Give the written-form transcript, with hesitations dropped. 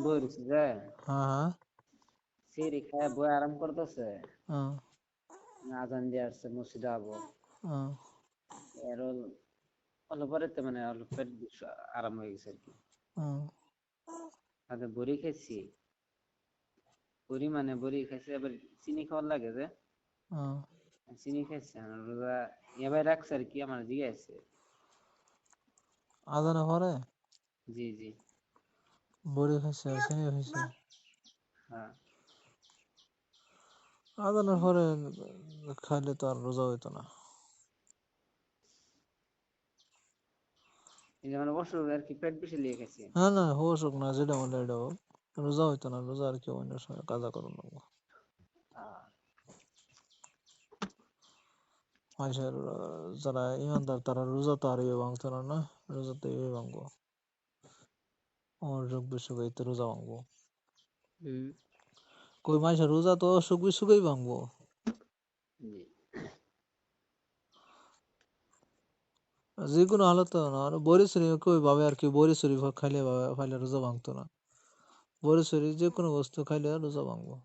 বইরছি যে হ্যাঁ সিঁড়ি খায় বই আরাম করতেছে, হ্যাঁ আজান দিয়ে আসছে মসজিদে আবো হ্যাঁ এর অল্প পরে তো মানে অল্প পেট আরাম হয়ে গেছে আর কি। হ্যাঁ তাতে বড়ি খাইছি, বড়ি মানে বড়ি খাইছি আবার চিনি খাওয়ার লাগে যে হ্যাঁ চিনি খাইছে রোজা এবার রাখছে আর কি আমার দিকে আছে। আজানের পরে জি জি। বড়ি খাইছে চিনি খাইছে হ্যাঁ আজানের পরে খাইলে তো আর রোজা হইতো না। এই যে মানে অসুখ আর কি পেট বেশি লিয়ে খাইছি। হ্যাঁ না অসুখ না যেটা বলে এটা হোক, রোজা হইতো না, রোজা আর কি অন্য সময় কাজা করুন লাগবো। মানুষের যারা ইমানদার তারা রোজা তো আর ভাঙতো না, না রোজা তো ভাঙবো, অসুখ বিসুখ হইতে রোজা ভাঙবো। হুম কই মানুষের রোজা তো অসুখ বিসুখই ভাঙবো। জি। যে কোনো হালত না, বড়ি সরি কই ভাবে আর কি, বড়ি সরি খাইলে ভাবে খাইলে রোজা ভাঙতো না, বড়ি সরি যে কোনো বস্তু খাইলে রোজা ভাঙবো।